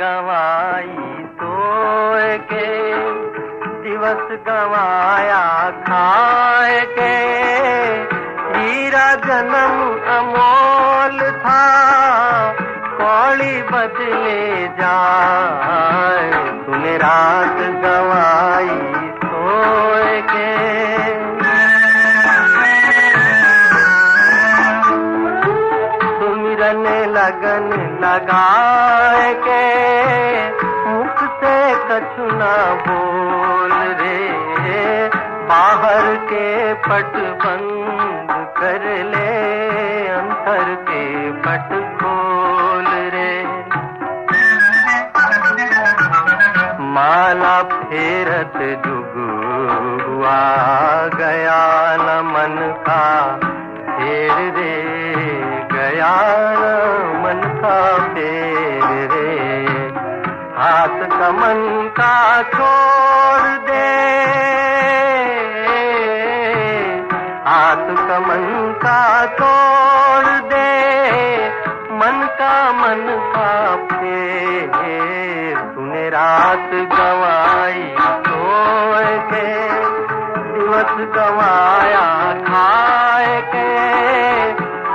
गवाई सोए के, दिवस गवाया खाए के। हीरा जन्म अमोल था, कौड़ी बदले जाए। तूने रात गवाई सोए के। सुमिरन लगन लगाए के, मुख से कछु न बोल रे। बाहर के पट बंद कर ले, अंतर के पट खोल रे। माला फेरत जुग हुआ, गया न मन का फेर रे। गया न मन का फेर रे। हाथ कमन का छोड़ दे, हाथ कमन का छोड़ दे। मन का मन का फेर। तूने रात गवाई सोए के, दिवस गवाया खाए के।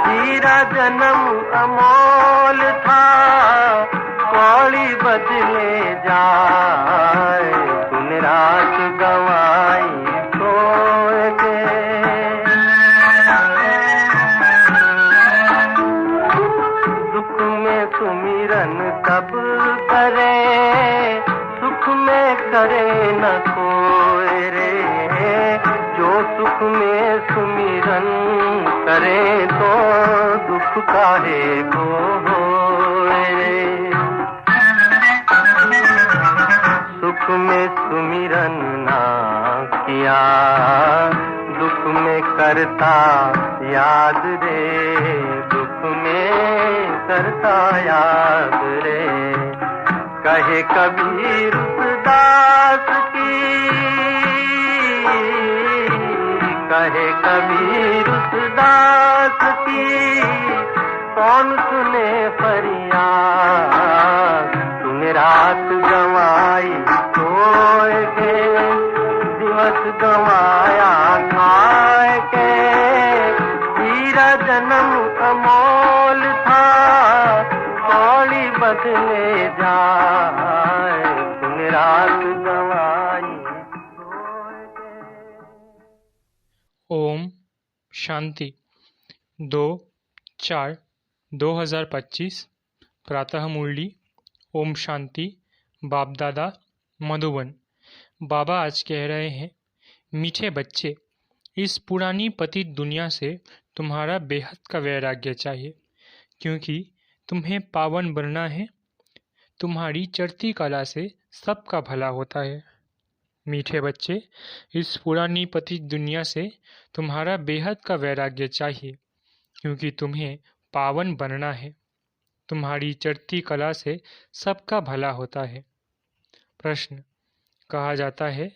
हीरा जन्म अमोल था, कौड़ी बदले जाए। तूने रात गवाई सोए के। दुख में सुमिरन कब करे, सुख में करे न कोई रे। जो सुख में सुमिरन करे, तो दुख काहे को होए रे। सुख में सुमिरन ना किया, दुख में करता याद रे। दुख में करता याद रे। कहे कबीर दास की, कहे कबीर दास की, कौन सुने फरियाद। तूने रात गवाई सोए के, दिवस गवाया खाए के। हीरा जन्म अमोल था, कौड़ी बदले जाए। तूने रात गवाई सोए के। ओम शांति। 2/4/2025 प्रातः मुरली। ओम शांति। बाप दादा मधुबन। बाबा आज कह रहे हैं, मीठे बच्चे, इस पुरानी पतित दुनिया से तुम्हारा बेहद का वैराग्य चाहिए, क्योंकि तुम्हें पावन बनना है। तुम्हारी चढ़ती कला से सबका भला होता है। मीठे बच्चे, इस पुरानी पतित दुनिया से तुम्हारा बेहद का वैराग्य चाहिए, क्योंकि तुम्हें पावन बनना है। तुम्हारी चढ़ती कला से सबका भला होता है। प्रश्न। कहा जाता है,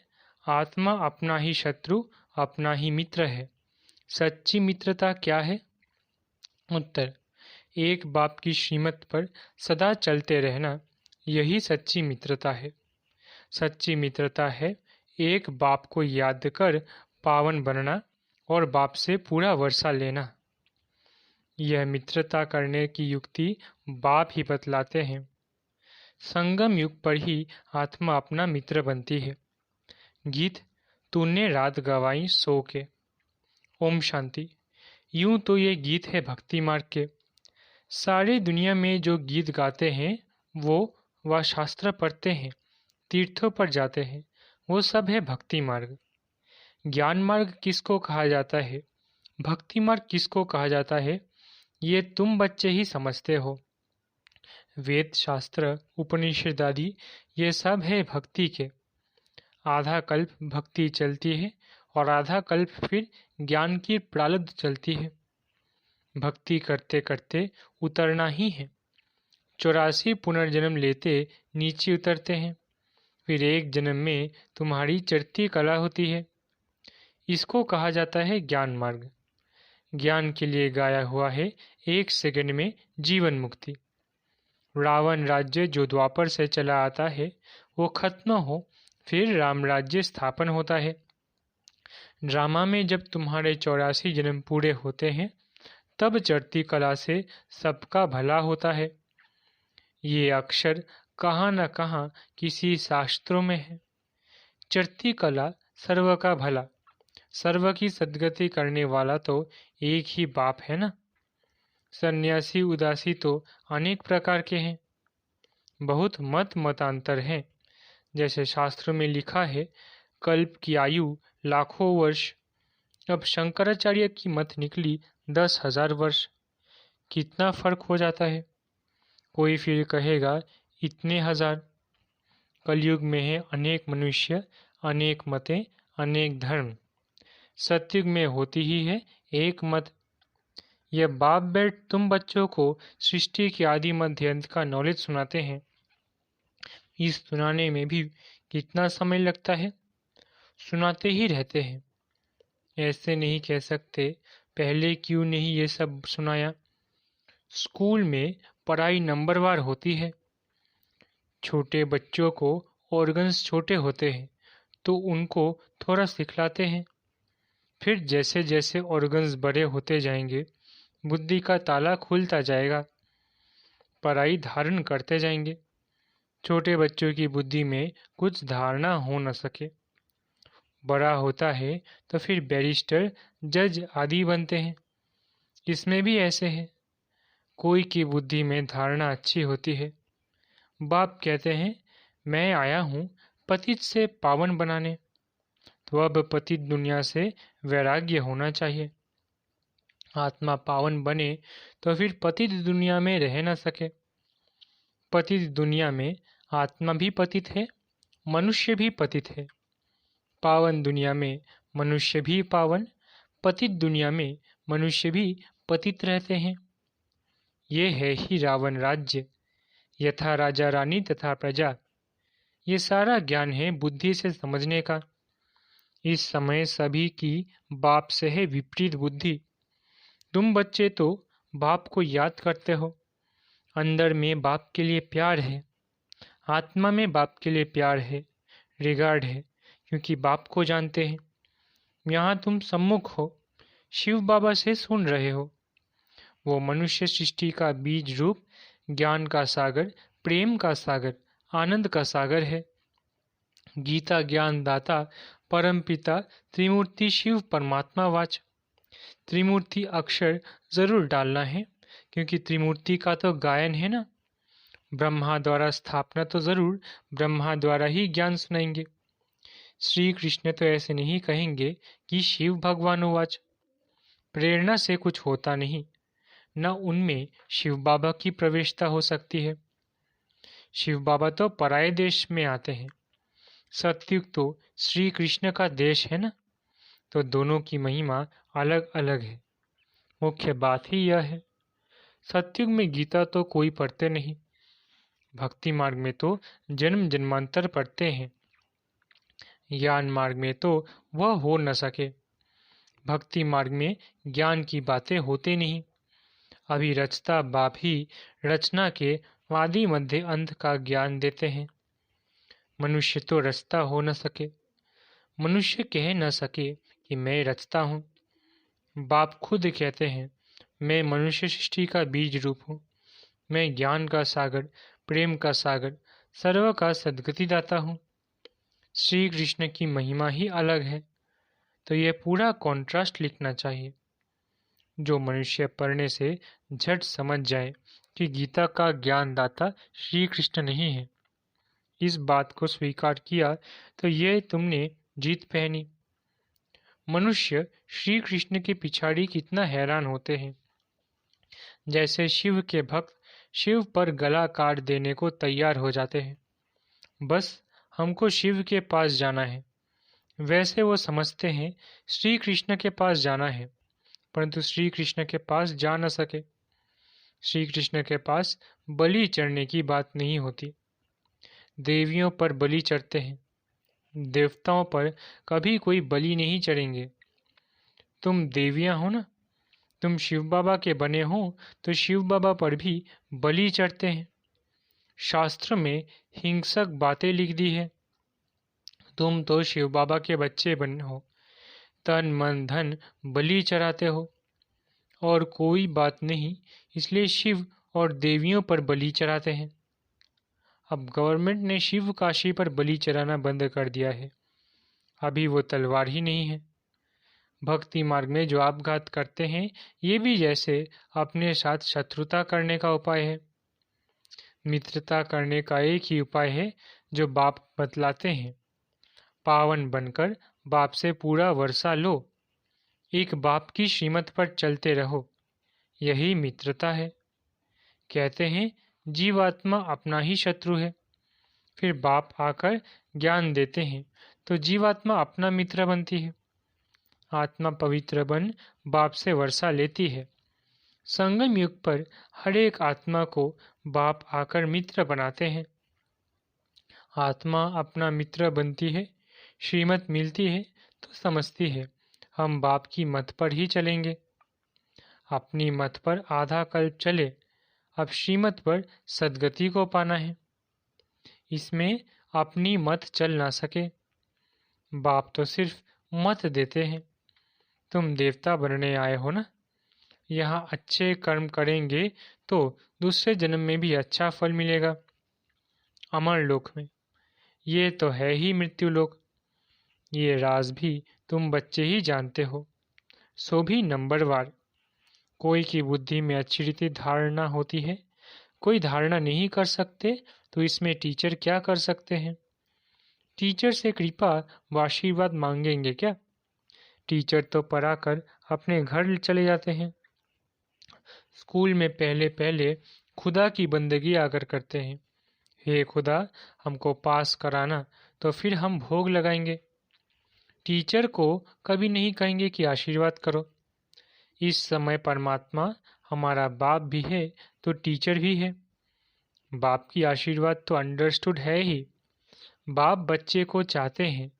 आत्मा अपना ही शत्रु अपना ही मित्र है। सच्ची मित्रता क्या है? उत्तर। एक बाप की श्रीमत पर सदा चलते रहना, यही सच्ची मित्रता है। सच्ची मित्रता है एक बाप को याद कर पावन बनना और बाप से पूरा वर्षा लेना। यह मित्रता करने की युक्ति बाप ही बतलाते हैं। संगम युग पर ही आत्मा अपना मित्र बनती है। गीत तूने रात गवाई सो के। ओम शांति। यूं तो ये गीत है भक्ति मार्ग के। सारी दुनिया में जो गीत गाते हैं वो व शास्त्र पढ़ते हैं, तीर्थों पर जाते हैं, वो सब है भक्ति मार्ग। ज्ञान मार्ग किसको कहा जाता है, भक्ति मार्ग किसको कहा जाता है, ये तुम बच्चे ही समझते हो। वेद शास्त्र उपनिषद आदि ये सब है भक्ति के। आधा कल्प भक्ति चलती है और आधा कल्प फिर ज्ञान की प्रारब्ध चलती है। भक्ति करते करते उतरना ही है। 84 पुनर्जन्म लेते नीचे उतरते हैं, फिर एक जन्म में तुम्हारी चढ़ती कला होती है। इसको कहा जाता है ज्ञान मार्ग। ज्ञान के लिए गाया हुआ है 1 सेकंड में जीवन मुक्ति। रावण राज्य जो द्वापर से चला आता है वो खत्म हो, फिर राम राज्य स्थापन होता है। ड्रामा में जब तुम्हारे 84 जन्म पूरे होते हैं तब चढ़ती कला से सबका भला होता है। ये अक्षर कहाँ न कहाँ किसी शास्त्रों में है। चढ़ती कला सर्व का भला, सर्व की सद्गति करने वाला तो एक ही बाप है ना। सन्यासी उदासी तो अनेक प्रकार के हैं, बहुत मतांतर हैं। जैसे शास्त्र में लिखा है कल्प की आयु लाखों वर्ष, अब शंकराचार्य की मत निकली 10,000 वर्ष। कितना फर्क हो जाता है। कोई फिर कहेगा इतने हजार। कलयुग में है अनेक मनुष्य, अनेक मतें, अनेक धर्म। सतयुग में होती ही है एक मत। यह बाप बेट तुम बच्चों को सृष्टि के आदि मध्य अंत का नॉलेज सुनाते हैं। इस सुनाने में भी कितना समय लगता है, सुनाते ही रहते हैं। ऐसे नहीं कह सकते पहले क्यों नहीं ये सब सुनाया। स्कूल में पढ़ाई नंबरवार होती है। छोटे बच्चों को ऑर्गन्स छोटे होते हैं तो उनको थोड़ा सिखलाते हैं। फिर जैसे जैसे ऑर्गन्स बड़े होते जाएंगे बुद्धि का ताला खुलता जाएगा, पढ़ाई धारण करते जाएंगे। छोटे बच्चों की बुद्धि में कुछ धारणा हो न सके, बड़ा होता है तो फिर बैरिस्टर, जज आदि बनते हैं। इसमें भी ऐसे है, कोई की बुद्धि में धारणा अच्छी होती है। बाप कहते हैं मैं आया हूँ पतित से पावन बनाने, तो अब पतित दुनिया से वैराग्य होना चाहिए। आत्मा पावन बने तो फिर पतित दुनिया में रह न सके। पतित दुनिया में आत्मा भी पतित है, मनुष्य भी पतित है। पावन दुनिया में मनुष्य भी पावन, पतित दुनिया में मनुष्य भी पतित रहते हैं। ये है ही रावण राज्य, यथा राजा रानी तथा प्रजा। ये सारा ज्ञान है बुद्धि से समझने का। इस समय सभी की बाप से है विपरीत बुद्धि। तुम बच्चे तो बाप को याद करते हो, अंदर में बाप के लिए प्यार है, आत्मा में बाप के लिए प्यार है, रिगार्ड है, क्योंकि बाप को जानते हैं। यहाँ तुम सम्मुख हो, शिव बाबा से सुन रहे हो। वो मनुष्य सृष्टि का बीज रूप ज्ञान का सागर, प्रेम का सागर, आनंद का सागर है। गीता ज्ञान दाता परम पिता त्रिमूर्ति शिव परमात्मा वाच। त्रिमूर्ति अक्षर जरूर डालना है, क्योंकि त्रिमूर्ति का तो गायन है ना। ब्रह्मा द्वारा स्थापना तो जरूर ब्रह्मा द्वारा ही ज्ञान सुनाएंगे। श्री कृष्ण तो ऐसे नहीं कहेंगे कि शिव भगवान वाच। प्रेरणा से कुछ होता नहीं, न उनमें शिव बाबा की प्रवेशता हो सकती है। शिव बाबा तो पराये देश में आते हैं, सतयुग तो श्री कृष्ण का देश है ना, तो दोनों की महिमा अलग अलग है। मुख्य बात ही यह है। सतयुग में गीता तो कोई पढ़ते नहीं, भक्ति मार्ग में तो जन्म जन्मांतर पढ़ते हैं, ज्ञान मार्ग में तो वह हो न सके। भक्ति मार्ग में ज्ञान की बातें होते नहीं। अभी रचता बाप ही रचना के वादी मध्य अंत का ज्ञान देते हैं। मनुष्य तो रचता हो न सके, मनुष्य कह न सके कि मैं रचता हूँ। बाप खुद कहते हैं मैं मनुष्य सृष्टि का बीज रूप हूँ, मैं ज्ञान का सागर, प्रेम का सागर, सर्व का सद्गति दाता हूँ। श्री कृष्ण की महिमा ही अलग है, तो यह पूरा कॉन्ट्रास्ट लिखना चाहिए। जो मनुष्य पढ़ने से झट समझ जाए कि गीता का ज्ञान दाता श्री कृष्ण नहीं है, इस बात को स्वीकार किया तो ये तुमने जीत पहनी। मनुष्य श्री कृष्ण के पिछाड़ी कितना हैरान होते हैं। जैसे शिव के भक्त शिव पर गला काट देने को तैयार हो जाते हैं, बस हमको शिव के पास जाना है। वैसे वो समझते हैं श्री कृष्ण के पास जाना है, परंतु श्री कृष्ण के पास जा न सके। श्री कृष्ण के पास बलि चढ़ने की बात नहीं होती। देवियों पर बलि चढ़ते हैं, देवताओं पर कभी कोई बलि नहीं चढ़ेंगे। तुम देवियां हो ना, तुम शिव बाबा के बने हो तो शिव बाबा पर भी बलि चढ़ते हैं। शास्त्र में हिंसक बातें लिख दी है। तुम तो शिव बाबा के बच्चे बन हो, तन मन धन बलि चढ़ाते हो, और कोई बात नहीं, इसलिए शिव और देवियों पर बलि चढ़ाते हैं। अब गवर्नमेंट ने शिव काशी पर बलि चढ़ाना बंद कर दिया है। अभी वो तलवार ही नहीं है। भक्ति मार्ग में जो आपघात करते हैं, ये भी जैसे अपने साथ शत्रुता करने का उपाय है। मित्रता करने का एक ही उपाय है जो बाप बतलाते हैं। पावन बनकर बाप से पूरा वर्षा लो, एक बाप की श्रीमत पर चलते रहो, यही मित्रता है। कहते हैं जीवात्मा अपना ही शत्रु है, फिर बाप आकर ज्ञान देते हैं तो जीवात्मा अपना मित्र बनती है। आत्मा पवित्र बन बाप से वर्षा लेती है। संगम युग पर हर एक आत्मा को बाप आकर मित्र बनाते हैं। आत्मा अपना मित्र बनती है, श्रीमत मिलती है तो समझती है हम बाप की मत पर ही चलेंगे। अपनी मत पर आधा कल्प चले, अब श्रीमत पर सद्गति को पाना है। इसमें अपनी मत चल ना सके। बाप तो सिर्फ मत देते हैं। तुम देवता बनने आए हो ना, यहाँ अच्छे कर्म करेंगे तो दूसरे जन्म में भी अच्छा फल मिलेगा, अमर लोक में। ये तो है ही मृत्यु लोक। ये राज भी तुम बच्चे ही जानते हो, सो भी नंबरवार। कोई की बुद्धि में अच्छी रीति धारणा होती है, कोई धारणा नहीं कर सकते, तो इसमें टीचर क्या कर सकते हैं? टीचर से कृपा व आशीर्वाद मांगेंगे क्या? टीचर तो पढ़ाकर अपने घर चले जाते हैं। स्कूल में पहले पहले खुदा की बंदगी आकर करते हैं, हे खुदा हमको पास कराना, तो फिर हम भोग लगाएंगे। टीचर को कभी नहीं कहेंगे कि आशीर्वाद करो। इस समय परमात्मा हमारा बाप भी है तो टीचर भी है। बाप की आशीर्वाद तो अंडरस्टूड है ही। बाप बच्चे को चाहते हैं,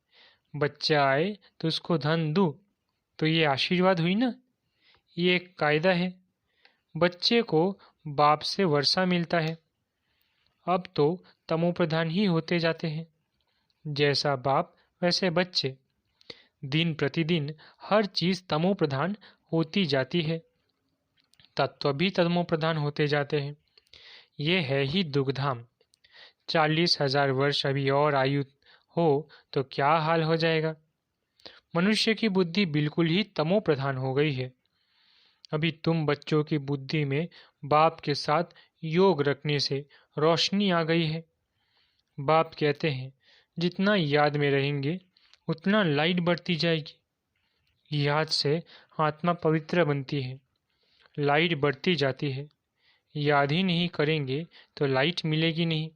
बच्चा आए तो उसको धन दूँ, तो ये आशीर्वाद हुई ना। ये एक कायदा है। बच्चे को बाप से वर्षा मिलता है। अब तो तमोप्रधान ही होते जाते हैं। जैसा बाप वैसे बच्चे। दिन प्रतिदिन हर चीज तमोप्रधान होती जाती है, तत्व भी तमोप्रधान होते जाते हैं। ये है ही दुर्गधाम। 40,000 वर्ष अभी और आयु हो तो क्या हाल हो जाएगा। मनुष्य की बुद्धि बिल्कुल ही तमो प्रधान हो गई है। अभी तुम बच्चों की बुद्धि में बाप के साथ योग रखने से रोशनी आ गई है। बाप कहते हैं जितना याद में रहेंगे उतना लाइट बढ़ती जाएगी। याद से आत्मा पवित्र बनती है, लाइट बढ़ती जाती है। याद ही नहीं करेंगे तो लाइट मिलेगी नहीं।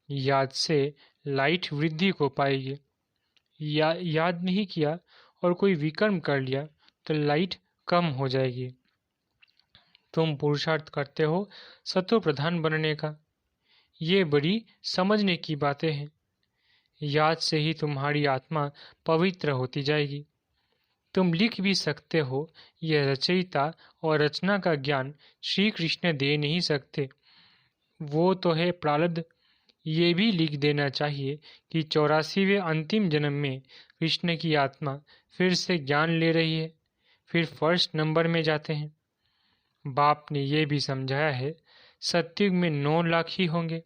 याद से लाइट वृद्धि को पाएगी। याद नहीं किया और कोई विकर्म कर लिया तो लाइट कम हो जाएगी। तुम पुरुषार्थ करते हो शत्रु प्रधान बनने का, ये बड़ी समझने की बातें हैं। याद से ही तुम्हारी आत्मा पवित्र होती जाएगी। तुम लिख भी सकते हो, यह रचयिता और रचना का ज्ञान श्री कृष्ण दे नहीं सकते, वो तो है प्रारब्ध। ये भी लिख देना चाहिए कि 84वें अंतिम जन्म में कृष्ण की आत्मा फिर से ज्ञान ले रही है, फिर फर्स्ट नंबर में जाते हैं। बाप ने ये भी समझाया है सत्युग में 9 लाख ही होंगे,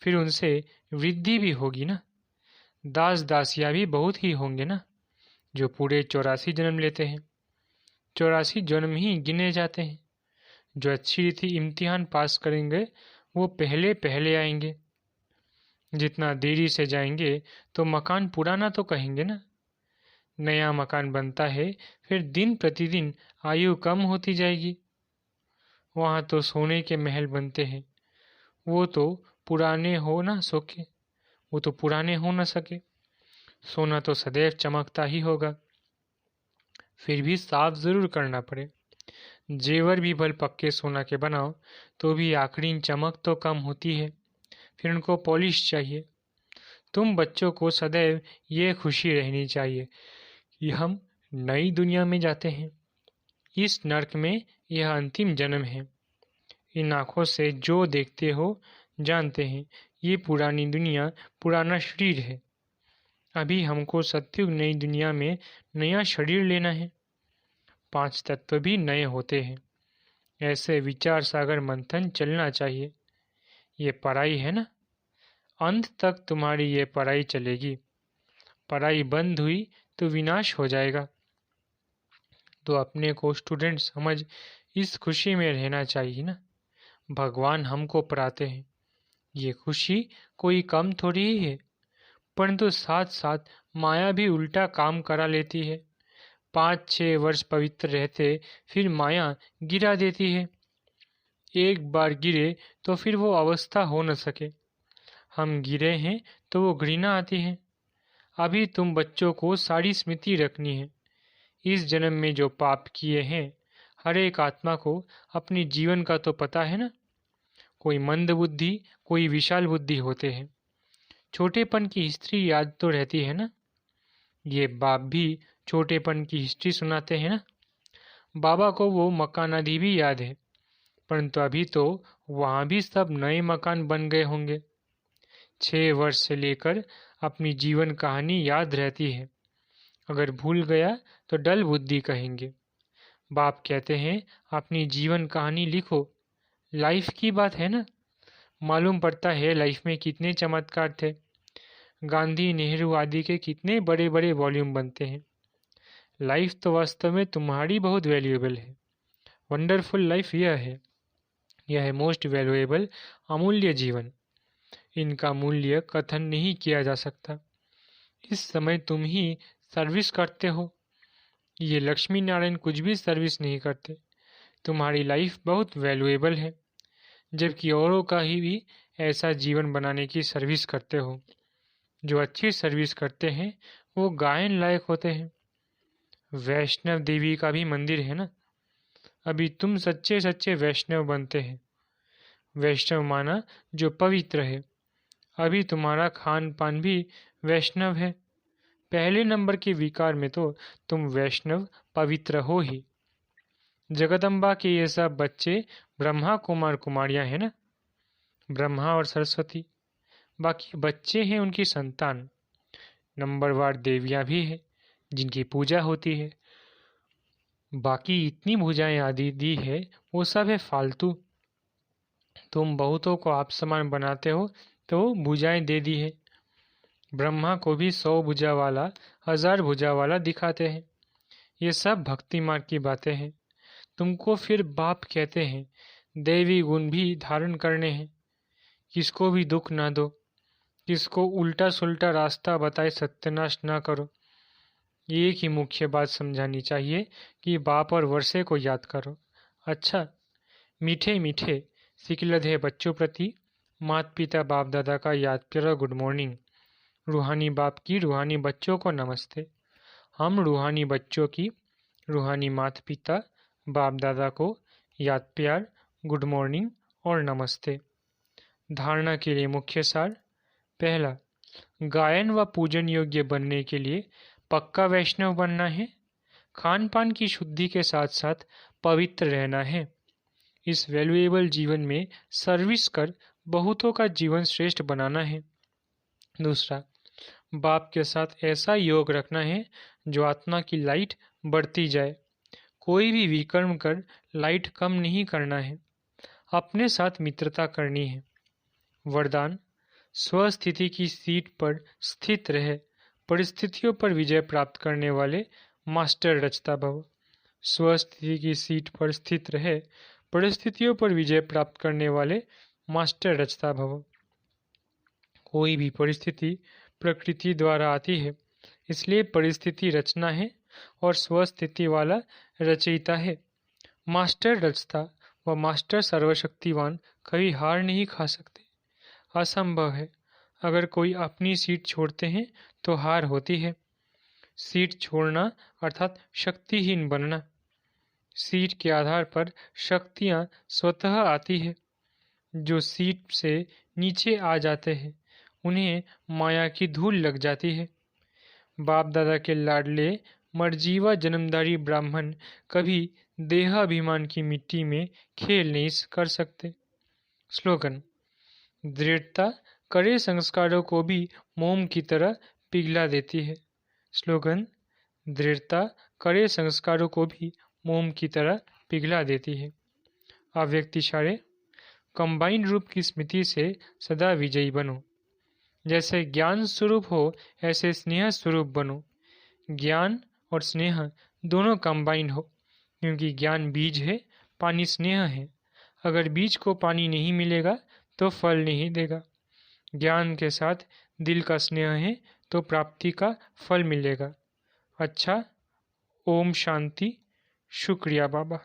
फिर उनसे वृद्धि भी होगी ना। दास दासियाँ भी बहुत ही होंगे ना, जो पूरे 84 जन्म लेते हैं। 84 जन्म ही गिने जाते हैं। जो अच्छी रीति इम्तिहान पास करेंगे वो पहले पहले आएंगे। जितना देरी से जाएंगे तो मकान पुराना तो कहेंगे ना। नया मकान बनता है, फिर दिन प्रतिदिन आयु कम होती जाएगी। वहाँ तो सोने के महल बनते हैं, वो तो पुराने हो ना सके, वो तो पुराने हो ना सके। सोना तो सदैव चमकता ही होगा, फिर भी साफ जरूर करना पड़े। जेवर भी भल पक्के सोना के बनाओ तो भी आखिरी चमक तो कम होती है, फिर उनको पॉलिश चाहिए। तुम बच्चों को सदैव ये खुशी रहनी चाहिए कि हम नई दुनिया में जाते हैं। इस नरक में यह अंतिम जन्म है। इन आँखों से जो देखते हो जानते हैं ये पुरानी दुनिया पुराना शरीर है। अभी हमको सत्युग नई दुनिया में नया शरीर लेना है। 5 तत्व भी नए होते हैं। ऐसे विचार सागर मंथन चलना चाहिए। ये पढ़ाई है ना, अंत तक तुम्हारी ये पढ़ाई चलेगी। पढ़ाई बंद हुई तो विनाश हो जाएगा। तो अपने को स्टूडेंट समझ इस खुशी में रहना चाहिए ना। भगवान हमको पढ़ाते हैं, ये खुशी कोई कम थोड़ी ही है। परंतु साथ साथ माया भी उल्टा काम करा लेती है। 5-6 वर्ष पवित्र रहते फिर माया गिरा देती है। एक बार गिरे तो फिर वो अवस्था हो न सके। हम गिरे हैं तो वो घृणा आती है। अभी तुम बच्चों को सारी स्मृति रखनी है। इस जन्म में जो पाप किए हैं, हर एक आत्मा को अपनी जीवन का तो पता है ना। कोई मंद बुद्धि, कोई विशाल बुद्धि होते हैं। छोटेपन की हिस्ट्री याद तो रहती है ना। ये बाप भी छोटेपन की हिस्ट्री सुनाते हैं ना। बाबा को वो मकान आदि भी याद है, परंतु अभी तो वहाँ भी सब नए मकान बन गए होंगे। 6 वर्ष से लेकर अपनी जीवन कहानी याद रहती है। अगर भूल गया तो डल बुद्धि कहेंगे। बाप कहते हैं अपनी जीवन कहानी लिखो। लाइफ की बात है ना। मालूम पड़ता है लाइफ में कितने चमत्कार थे। गांधी, नेहरू आदि के कितने बड़े बड़े वॉल्यूम बनते हैं। लाइफ तो वास्तव में तुम्हारी बहुत वैल्यूएबल है। वंडरफुल लाइफ यह है मोस्ट वैल्यूएबल, अमूल्य जीवन। इनका मूल्य कथन नहीं किया जा सकता। इस समय तुम ही सर्विस करते हो। ये लक्ष्मी नारायण कुछ भी सर्विस नहीं करते। तुम्हारी लाइफ बहुत वैल्यूएबल है, जबकि औरों का ही भी ऐसा जीवन बनाने की सर्विस करते हो। जो अच्छी सर्विस करते हैं वो गायन लायक होते हैं। वैष्णव देवी का भी मंदिर है ना। अभी तुम सच्चे सच्चे वैष्णव बनते हैं। वैष्णव माना जो पवित्र है। अभी तुम्हारा खान पान भी वैष्णव है। पहले नंबर के विकार में तो तुम वैष्णव पवित्र हो ही। जगदम्बा के ये सब बच्चे ब्रह्मा कुमार कुमारियां हैं ना। ब्रह्मा और सरस्वती, बाकी बच्चे हैं उनकी संतान। नंबरवार देवियां भी हैं जिनकी पूजा होती है। बाकी इतनी भुजाएं आदि दी है वो सब है फालतू। तुम बहुतों को आप समान बनाते हो तो भुजाएं दे दी है। ब्रह्मा को भी 100 भुजा वाला, 1000 भुजा वाला दिखाते हैं। ये सब भक्ति मार्ग की बातें हैं। तुमको फिर बाप कहते हैं दैवी गुण भी धारण करने हैं। किसको भी दुख ना दो, किसको उल्टा सुल्टा रास्ता बताए सत्यानाश ना करो। एक ही मुख्य बात समझानी चाहिए कि बाप और वर्षे को याद करो। अच्छा, मीठे मीठे सिकलधे बच्चों प्रति माता पिता बाप दादा का याद करो। Good morning. रूहानी बाप की रूहानी बच्चों को नमस्ते। हम रूहानी बच्चों की रूहानी माता पिता बाप दादा को याद प्यार, गुड मॉर्निंग और नमस्ते। धारणा के लिए मुख्य सार। पहला, गायन व पूजन योग्य बनने के लिए पक्का वैष्णव बनना है। खान पान की शुद्धि के साथ साथ पवित्र रहना है। इस वैल्यूएबल जीवन में सर्विस कर बहुतों का जीवन श्रेष्ठ बनाना है। दूसरा, बाप के साथ ऐसा योग रखना है जो आत्मा की लाइट बढ़ती जाए। कोई भी विकर्म कर लाइट कम नहीं करना है। अपने साथ मित्रता करनी है। वरदान, स्वस्थिति की सीट पर स्थित रहे, परिस्थितियों पर विजय प्राप्त करने वाले मास्टर रचता भव। स्वस्थिति की सीट पर स्थित रहे, परिस्थितियों पर विजय प्राप्त करने वाले मास्टर रचता भव। कोई भी परिस्थिति प्रकृति द्वारा आती है, इसलिए परिस्थिति रचना है और स्वस्थिति वाला रचयिता है। मास्टर रचता व मास्टर सर्वशक्तिवान कभी हार नहीं खा सकते। असंभव है। अगर कोई अपनी सीट छोड़ते हैं तो हार होती है। सीट छोड़ना अर्थात शक्तिहीन बनना। सीट के आधार पर शक्तियाँ स्वतः आती है। जो सीट से नीचे आ जाते हैं उन्हें माया की धूल लग जाती है। बाप दादा के लाडले मर्जीवा जन्मधारी ब्राह्मण कभी देहाभिमान की मिट्टी में खेल नहीं कर सकते। स्लोगन, दृढ़ता कड़े संस्कारों को भी मोम की तरह पिघला देती है। स्लोगन: दृढ़ता कड़े संस्कारों को भी मोम की तरह पिघला देती है। अव्यक्त इशारे: कंबाइन रूप की स्मृति से सदा विजयी बनो। जैसे ज्ञान स्वरूप हो ऐसे स्नेह स्वरूप बनो। ज्ञान और स्नेह दोनों कंबाइन हो, क्योंकि ज्ञान बीज है, पानी स्नेह है। अगर बीज को पानी नहीं मिलेगा तो फल नहीं देगा। ज्ञान के साथ दिल का स्नेह है तो प्राप्ति का फल मिलेगा। अच्छा, ओम शांति। शुक्रिया बाबा।